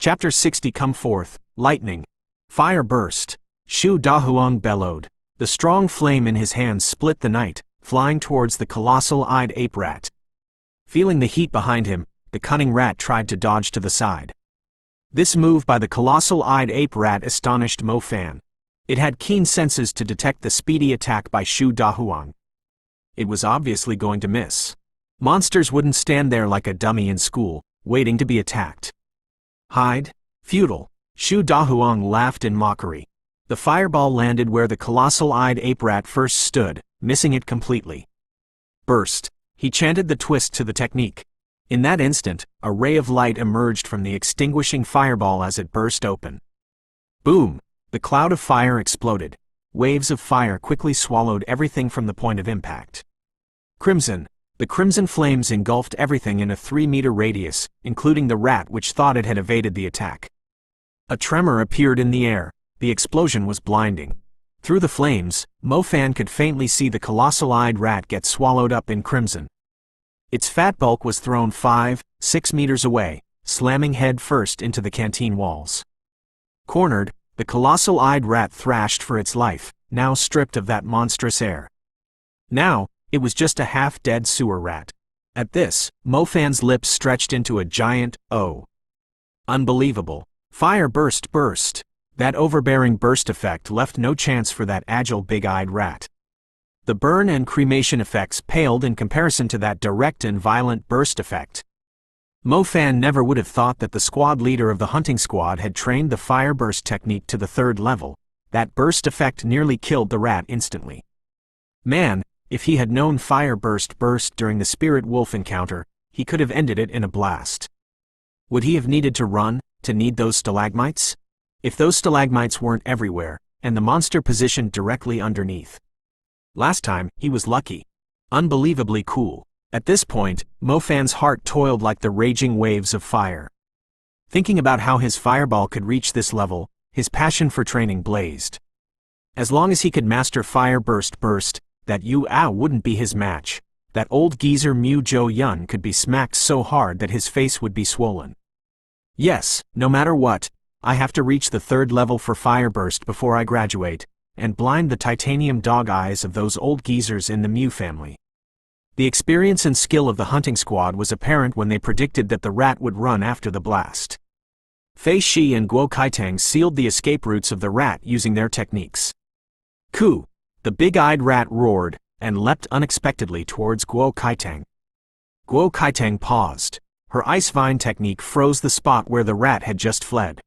Chapter 60. Come forth, lightning. Fire burst. Shu Dahuang bellowed. The strong flame in his hands split the night, flying towards the colossal-eyed ape rat. Feeling the heat behind him, the cunning rat tried to dodge to the side. This move by the colossal-eyed ape rat astonished Mo Fan. It had keen senses to detect the speedy attack by Shu Dahuang. It was obviously going to miss. Monsters wouldn't stand there like a dummy in school, waiting to be attacked. Hide? Futile. Shu Dahuang laughed in mockery. The fireball landed where the colossal-eyed ape rat first stood, missing it completely. Burst. He chanted the twist to the technique. In that instant, a ray of light emerged from the extinguishing fireball as it burst open. Boom! The cloud of fire exploded. Waves of fire quickly swallowed everything from the point of impact. Crimson. The crimson flames engulfed everything in a 3-meter radius, including the rat which thought it had evaded the attack. A tremor appeared in the air. The explosion was blinding. Through the flames, Mo Fan could faintly see the colossal-eyed rat get swallowed up in crimson. Its fat bulk was thrown 5-6 meters away, slamming head first into the canteen walls. Cornered, the colossal-eyed rat thrashed for its life, now stripped of that monstrous air. Now, it was just a half-dead sewer rat. At this, Mo Fan's lips stretched into a giant O. Unbelievable. Fire burst. That overbearing burst effect left no chance for that agile big-eyed rat. The burn and cremation effects paled in comparison to that direct and violent burst effect. Mo Fan never would have thought that the squad leader of the hunting squad had trained the fire burst technique to the 3rd level. That burst effect nearly killed the rat instantly. Man, if he had known fire burst during the spirit wolf encounter, he could have ended it in a blast. Would he have needed to run, to need those stalagmites? If those stalagmites weren't everywhere, and the monster positioned directly underneath. Last time, he was lucky. Unbelievably cool. At this point, Mo Fan's heart toiled like the raging waves of fire. Thinking about how his fireball could reach this level, his passion for training blazed. As long as he could master fire burst, that Yu Ao wouldn't be his match. That old geezer Mu Jo Yun could be smacked so hard that his face would be swollen. Yes, no matter what, I have to reach the 3rd level for fire burst before I graduate, and blind the titanium dog eyes of those old geezers in the Mu family. The experience and skill of the hunting squad was apparent when they predicted that the rat would run after the blast. Fei Shi and Guo Kaitang sealed the escape routes of the rat using their techniques. Ku! The big-eyed rat roared, and leapt unexpectedly towards Guo Kaitang. Guo Kaitang paused. Her ice vine technique froze the spot where the rat had just fled.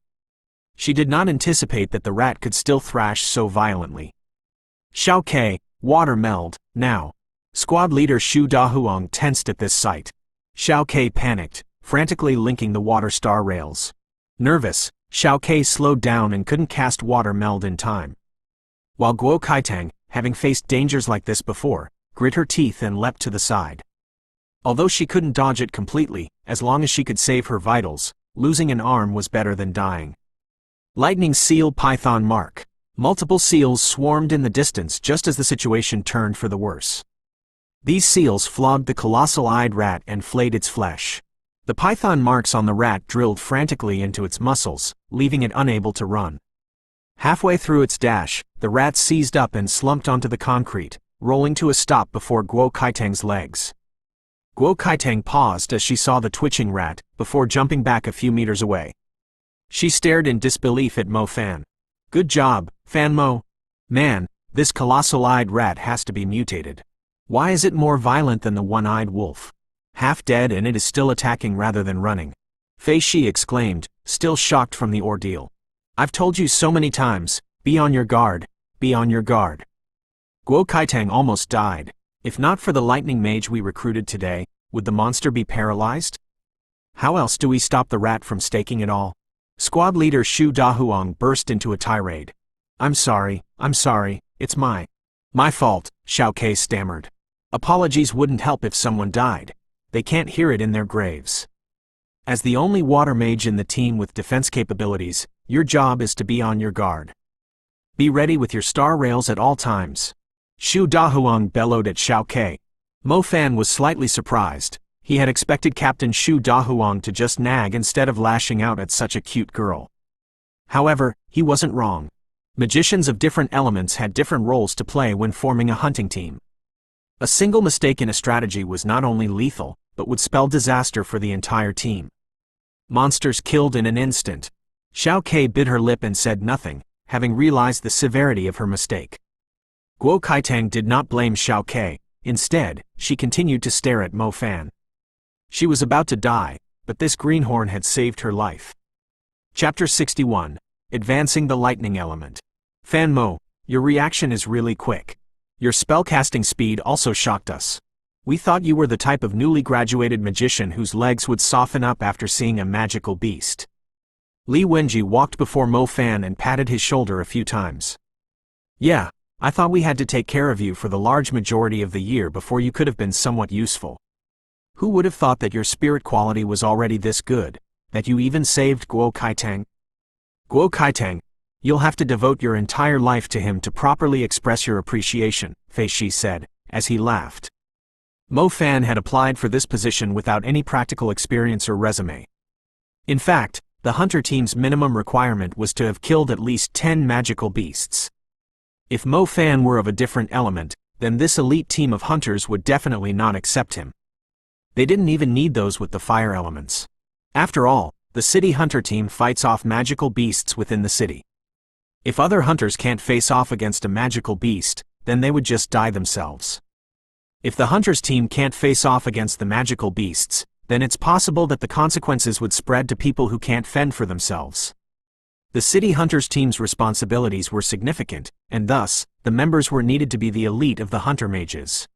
She did not anticipate that the rat could still thrash so violently. Xiao Ke, water meld, now. Squad leader Shu Dahuang tensed at this sight. Xiao Ke panicked, frantically linking the water star rails. Nervous, Xiao Ke slowed down and couldn't cast water meld in time. While Guo Kaitang, having faced dangers like this before, grit her teeth and leapt to the side. Although she couldn't dodge it completely, as long as she could save her vitals, losing an arm was better than dying. Lightning seal python mark. Multiple seals swarmed in the distance just as the situation turned for the worse. These seals flogged the colossal-eyed rat and flayed its flesh. The python marks on the rat drilled frantically into its muscles, leaving it unable to run. Halfway through its dash, the rat seized up and slumped onto the concrete, rolling to a stop before Guo Kaitang's legs. Guo Kaitang paused as she saw the twitching rat, before jumping back a few meters away. She stared in disbelief at Mo Fan. Good job, Fan Mo. Man, this colossal-eyed rat has to be mutated. Why is it more violent than the one-eyed wolf? Half dead and it is still attacking rather than running. Fei Shi exclaimed, still shocked from the ordeal. I've told you so many times, be on your guard, be on your guard. Guo Kaitang almost died. If not for the lightning mage we recruited today, would the monster be paralyzed? How else do we stop the rat from staking it all? Squad leader Shu Dahuang burst into a tirade. I'm sorry, it's my fault, Xiao Ke stammered. Apologies wouldn't help if someone died. They can't hear it in their graves. As the only water mage in the team with defense capabilities, your job is to be on your guard. Be ready with your star rails at all times. Shu Dahuang bellowed at Xiao Ke. Mo Fan was slightly surprised. He had expected Captain Shu Dahuang to just nag instead of lashing out at such a cute girl. However, he wasn't wrong. Magicians of different elements had different roles to play when forming a hunting team. A single mistake in a strategy was not only lethal, but would spell disaster for the entire team. Monsters killed in an instant. Xiao Ke bit her lip and said nothing, having realized the severity of her mistake. Guo Kaitang did not blame Xiao Ke. Instead, she continued to stare at Mo Fan. She was about to die, but this greenhorn had saved her life. Chapter 61. Advancing the lightning element. Fan Mo, your reaction is really quick. Your spellcasting speed also shocked us. We thought you were the type of newly graduated magician whose legs would soften up after seeing a magical beast. Li Wenji walked before Mo Fan and patted his shoulder a few times. Yeah, I thought we had to take care of you for the large majority of the year before you could have been somewhat useful. Who would have thought that your spirit quality was already this good, that you even saved Guo Kaitang? Guo Kaitang, you'll have to devote your entire life to him to properly express your appreciation, Fei Shi said, as he laughed. Mo Fan had applied for this position without any practical experience or resume. In fact, the hunter team's minimum requirement was to have killed at least 10 magical beasts. If Mo Fan were of a different element, then this elite team of hunters would definitely not accept him. They didn't even need those with the fire elements. After all, the city hunter team fights off magical beasts within the city. If other hunters can't face off against a magical beast, then they would just die themselves. If the hunters team can't face off against the magical beasts, then it's possible that the consequences would spread to people who can't fend for themselves. The city hunters team's responsibilities were significant, and thus, the members were needed to be the elite of the hunter mages.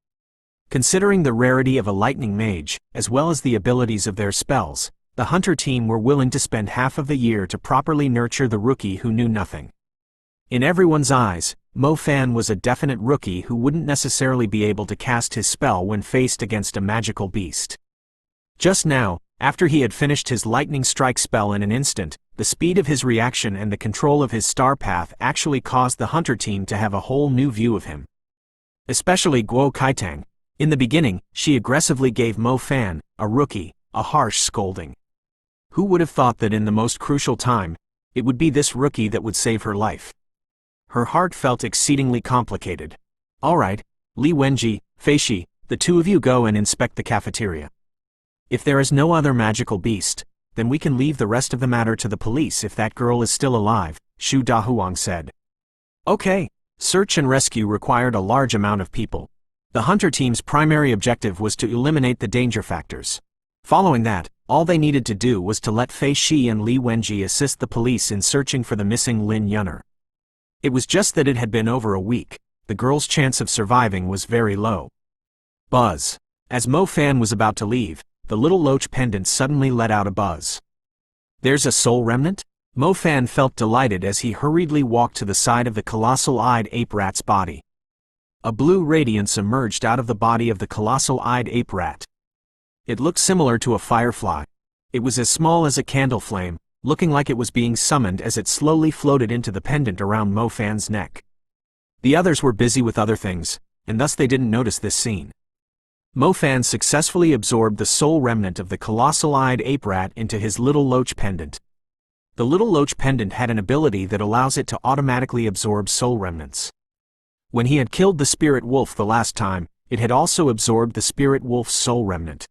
Considering the rarity of a lightning mage, as well as the abilities of their spells, the hunter team were willing to spend half of the year to properly nurture the rookie who knew nothing. In everyone's eyes, Mo Fan was a definite rookie who wouldn't necessarily be able to cast his spell when faced against a magical beast. Just now, after he had finished his lightning strike spell in an instant, the speed of his reaction and the control of his star path actually caused the hunter team to have a whole new view of him. Especially Guo Kaitang. In the beginning, she aggressively gave Mo Fan, a rookie, a harsh scolding. Who would have thought that in the most crucial time, it would be this rookie that would save her life? Her heart felt exceedingly complicated. Alright, Li Wenji, Fei Shi, the two of you go and inspect the cafeteria. If there is no other magical beast, then we can leave the rest of the matter to the police if that girl is still alive, Shu Dahuang said. Okay. Search and rescue required a large amount of people. The hunter team's primary objective was to eliminate the danger factors. Following that, all they needed to do was to let Fei Shi and Li Wenji assist the police in searching for the missing Lin Yunner. It was just that it had been over a week. The girl's chance of surviving was very low. Buzz. As Mo Fan was about to leave, the little loach pendant suddenly let out a buzz. There's a soul remnant? Mo Fan felt delighted as he hurriedly walked to the side of the colossal-eyed ape rat's body. A blue radiance emerged out of the body of the colossal-eyed ape rat. It looked similar to a firefly. It was as small as a candle flame, looking like it was being summoned as it slowly floated into the pendant around Mo Fan's neck. The others were busy with other things, and thus they didn't notice this scene. Mo Fan successfully absorbed the soul remnant of the colossal-eyed ape rat into his little loach pendant. The little loach pendant had an ability that allows it to automatically absorb soul remnants. When he had killed the spirit wolf the last time, it had also absorbed the spirit wolf's soul remnant.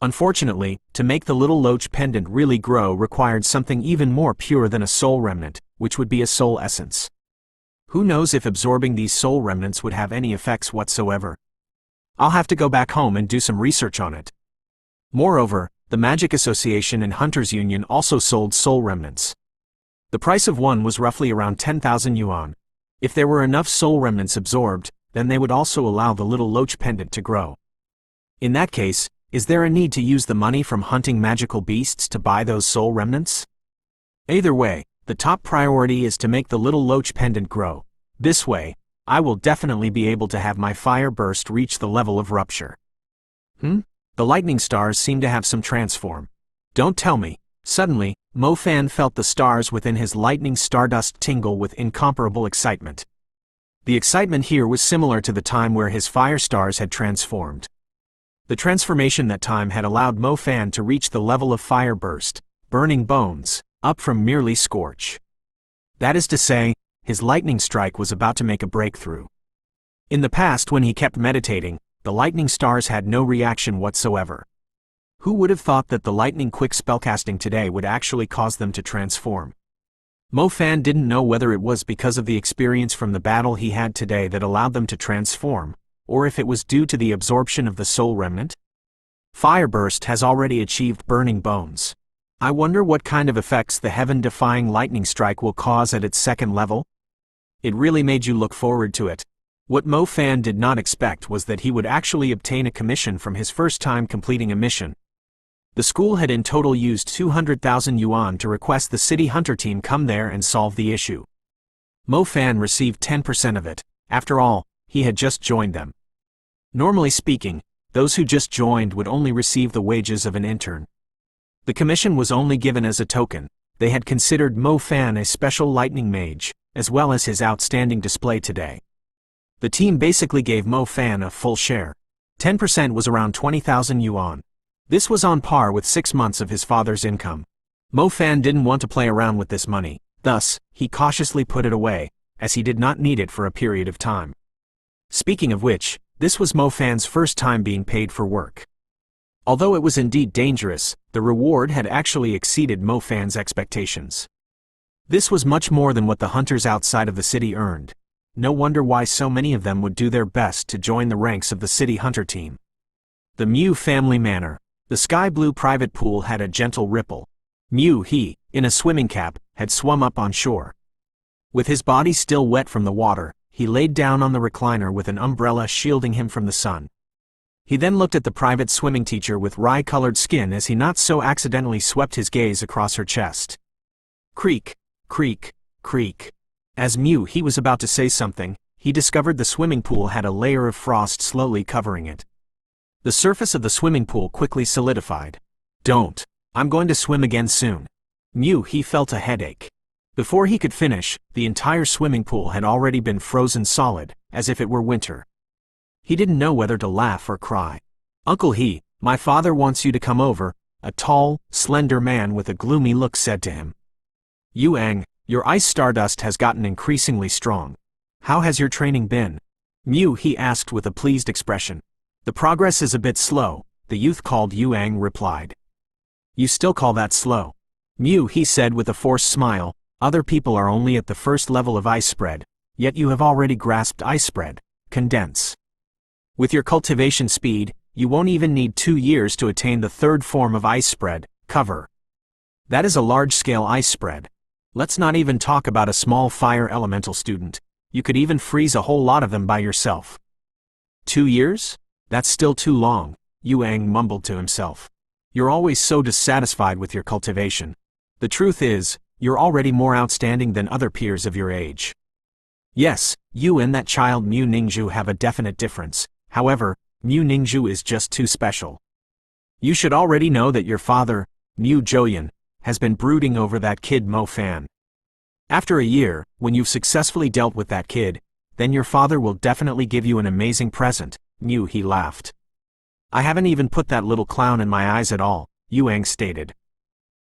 Unfortunately, to make the little loach pendant really grow required something even more pure than a soul remnant, which would be a soul essence. Who knows if absorbing these soul remnants would have any effects whatsoever? I'll have to go back home and do some research on it. Moreover, the Magic Association and Hunters Union also sold soul remnants. The price of one was roughly around 10,000 yuan. If there were enough soul remnants absorbed, then they would also allow the little loach pendant to grow. In that case, is there a need to use the money from hunting magical beasts to buy those soul remnants? Either way, the top priority is to make the little loach pendant grow. This way, I will definitely be able to have my fire burst reach the level of rupture. The lightning stars seem to have some transform. Don't tell me. Suddenly, Mo Fan felt the stars within his lightning stardust tingle with incomparable excitement. The excitement here was similar to the time where his fire stars had transformed. The transformation that time had allowed Mo Fan to reach the level of fire burst, burning bones, up from merely scorch. That is to say, his lightning strike was about to make a breakthrough. In the past, when he kept meditating, the lightning stars had no reaction whatsoever. Who would have thought that the lightning-quick spellcasting today would actually cause them to transform? Mo Fan didn't know whether it was because of the experience from the battle he had today that allowed them to transform, or if it was due to the absorption of the soul remnant. Fireburst has already achieved burning bones. I wonder what kind of effects the heaven-defying lightning strike will cause at its second level? It really made you look forward to it. What Mo Fan did not expect was that he would actually obtain a commission from his first time completing a mission. The school had in total used 200,000 yuan to request the city hunter team come there and solve the issue. Mo Fan received 10% of it. After all, he had just joined them. Normally speaking, those who just joined would only receive the wages of an intern. The commission was only given as a token. They had considered Mo Fan a special lightning mage, as well as his outstanding display today. The team basically gave Mo Fan a full share. 10% was around 20,000 yuan. This was on par with 6 months of his father's income. Mo Fan didn't want to play around with this money, thus, he cautiously put it away, as he did not need it for a period of time. Speaking of which, this was Mo Fan's first time being paid for work. Although it was indeed dangerous, the reward had actually exceeded Mo Fan's expectations. This was much more than what the hunters outside of the city earned. No wonder why so many of them would do their best to join the ranks of the city hunter team. The Mew family manor. The sky blue private pool had a gentle ripple. Mew, in a swimming cap, had swum up on shore. With his body still wet from the water, he laid down on the recliner with an umbrella shielding him from the sun. He then looked at the private swimming teacher with rye-colored skin as he not so accidentally swept his gaze across her chest. Creak, creak, creak. As Mew was about to say something, he discovered the swimming pool had a layer of frost slowly covering it. The surface of the swimming pool quickly solidified. Don't. I'm going to swim again soon. Mew felt a headache. Before he could finish, the entire swimming pool had already been frozen solid, as if it were winter. He didn't know whether to laugh or cry. Uncle my father wants you to come over, a tall, slender man with a gloomy look said to him. Yuang, your ice stardust has gotten increasingly strong. How has your training been? Mew asked with a pleased expression. The progress is a bit slow, the youth called Yuang replied. You still call that slow? Mew said with a forced smile. Other people are only at the first level of ice spread, yet you have already grasped ice spread, condense. With your cultivation speed, you won't even need 2 years to attain the third form of ice spread, cover. That is a large-scale ice spread. Let's not even talk about a small fire elemental student. You could even freeze a whole lot of them by yourself. 2 years? That's still too long, Yuang mumbled to himself. You're always so dissatisfied with your cultivation. The truth is, you're already more outstanding than other peers of your age. Yes, you and that child Mu Ningzhu have a definite difference. However, Mu Ningzhu is just too special. You should already know that your father, Mu Zhouyan, has been brooding over that kid Mo Fan. After a year, when you've successfully dealt with that kid, then your father will definitely give you an amazing present, Mu laughed. I haven't even put that little clown in my eyes at all, Yuang stated.